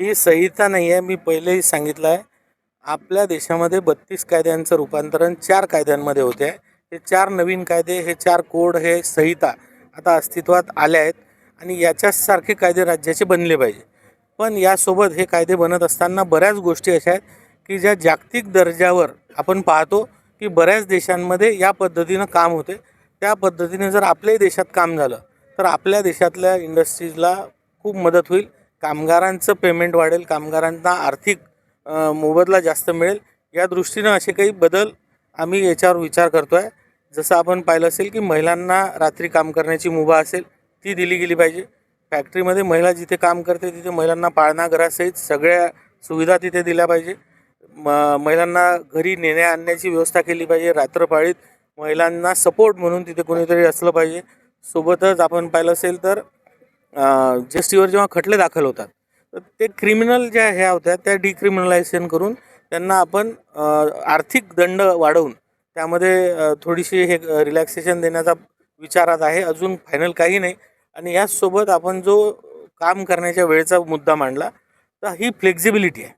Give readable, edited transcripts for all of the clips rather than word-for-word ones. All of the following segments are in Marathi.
ही संहिता नाही आहे. मी पहिलेही सांगितलं आहे. आपल्या देशामध्ये 32 कायद्यांचं रूपांतरण 4 कायद्यांमध्ये होते आहे. हे 4 नवीन कायदे, हे 4 कोड, हे संहिता आता अस्तित्वात आल्या आहेत आणि याच्यासारखे कायदे राज्याचे बनले पाहिजे. पण यासोबत हे कायदे बनत असताना बऱ्याच गोष्टी अशा आहेत की ज्या जागतिक दर्जावर आपण पाहतो की बऱ्याच देशांमध्ये या पद्धतीनं काम होते. त्या पद्धतीने जर आपल्याही देशात काम झालं तर आपल्या देशातल्या इंडस्ट्रीजला खूप मदत होईल. कामगारांचं पेमेंट वाढेल, कामगारांना आर्थिक मोबदला जास्त मिळेल. या दृष्टीनं असे काही बदल आम्ही याच्यावर विचार करतो आहे. जसं आपण पाहिलं असेल की महिलांना रात्री काम करण्याची मुभा असेल ती दिली गेली पाहिजे. फॅक्टरीमध्ये महिला जिथे काम करते तिथे महिलांना पाळणाघरासहित सगळ्या सुविधा तिथे दिल्या पाहिजे. महिलांना घरी नेण्या आणण्याची व्यवस्था केली पाहिजे. रात्रपाळीत महिलांना सपोर्ट म्हणून तिथे कोणीतरी असलं पाहिजे. सोबतच आपण पाहिलं असेल तर जस्टिसवर जेव्हा खटले दाखल होतात तर ते क्रिमिनल ज्या ह्या होत्या त्या डिक्रिमिनलायझेशन करून त्यांना आपण आर्थिक दंड वाढवून त्यामध्ये थोडीशी हे रिलॅक्सेशन देण्याचा विचारात आहे. अजून फायनल काही नाही. आणि याचसोबत आपण जो काम करण्याच्या वेळेचा मुद्दा मांडला तर ही फ्लेक्झिबिलिटी आहे.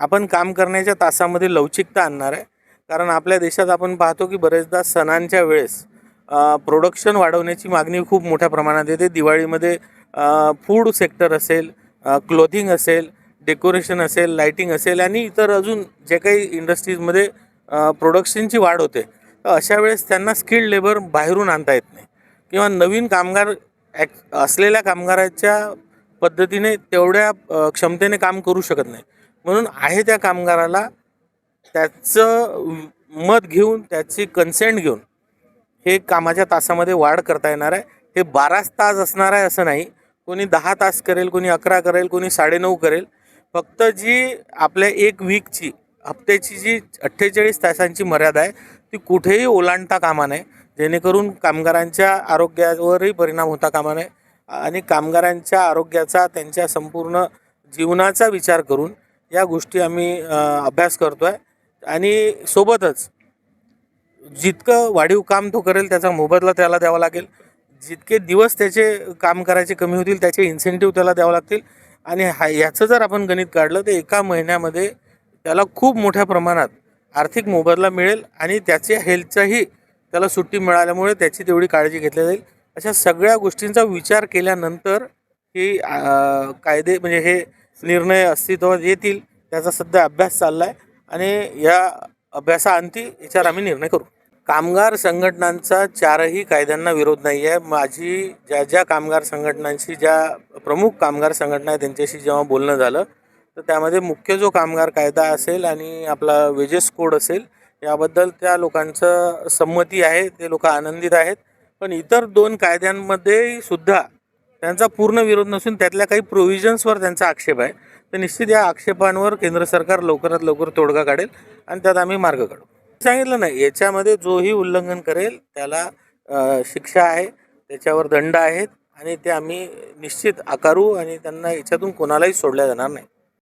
आपण काम करण्याच्या तासामध्ये लवचिकता आणणार आहे. कारण आपल्या देशात आपण पाहतो की बरेचदा सणांच्या वेळेस प्रोडक्शन वाढवण्याची मागणी खूप मोठ्या प्रमाणात येते. दिवाळीमध्ये फूड सेक्टर असेल, क्लोथिंग असेल, डेकोरेशन असेल, लाईटिंग असेल आणि इतर अजून जे काही इंडस्ट्रीजमध्ये प्रोडक्शनची वाढ होते तर अशा वेळेस त्यांना स्किल्ड लेबर बाहेरून आणता येत नाही किंवा नवीन कामगार असलेल्या कामगाराच्या पद्धतीने तेवढ्या क्षमतेने काम करू शकत नाही. म्हणून आहे त्या कामगाराला त्याचं मत घेऊन, त्याची कन्सेंट घेऊन हे कामाच्या तासामध्ये वाढ करता येणार आहे. हे 12 तास असणार आहे असं नाही. कोणी 10 तास करेल, कोणी 11 करेल, कोणी 9.5 करेल. फक्त जी आपल्या एक वीकची, हप्त्याची जी 48 तासांची मर्यादा आहे ती कुठेही ओलांडता कामा नये, जेणेकरून कामगारांच्या आरोग्यावरही परिणाम होता कामा नये. आणि कामगारांच्या आरोग्याचा, त्यांच्या संपूर्ण जीवनाचा विचार करून या गोष्टी आम्ही अभ्यास करतो आहे. आणि सोबतच जितकं वाढीव काम तो करेल त्याचा मोबदला त्याला द्यावा लागेल. जितके दिवस त्याचे काम करायचे कमी होतील त्याचे इन्सेंटिव्ह त्याला द्यावं लागतील. आणि याचं जर आपण गणित काढलं तर एका महिन्यामध्ये त्याला खूप मोठ्या प्रमाणात आर्थिक मोबदला मिळेल आणि त्याच्या हेल्थचाही त्याला सुट्टी मिळाल्यामुळे त्याची तेवढी काळजी घेतली जाईल. अशा सगळ्या गोष्टींचा विचार केल्यानंतर ही कायदे म्हणजे हे निर्णय अस्तित्वात येतील. त्याचा सध्या अभ्यास चालला आहे आणि या अभ्यासाअंती याच्यावर आम्ही निर्णय करू. कामगार संघटनांचा 4ही कायद्यांना विरोध नाही आहे. माझी ज्या कामगार संघटनांशी, ज्या प्रमुख कामगार संघटना आहे त्यांच्याशी जेव्हा बोलणं झालं तर त्यामध्ये मुख्य जो कामगार कायदा असेल आणि आपला वेजेस कोड असेल याबद्दल त्या लोकांचं संमती आहे. ते लोक आनंदित आहेत. पण इतर 2 कायद्यांमध्ये सुद्धा त्यांचा पूर्ण विरोध नसून त्यातल्या काही प्रोव्हिजन्सवर त्यांचा आक्षेप आहे. तर निश्चित या आक्षेपांवर केंद्र सरकार लवकरात लवकर तोडगा काढेल आणि त्यात आम्ही मार्ग काढू. सांगितलं नाही, याच्यामध्ये जोही उल्लंघन करेल त्याला शिक्षा आहे, त्याच्यावर दंड आहेत आणि ते आम्ही निश्चित आकारू आणि त्यांना याच्यातून कोणालाही सोडल्या जाणार नाही.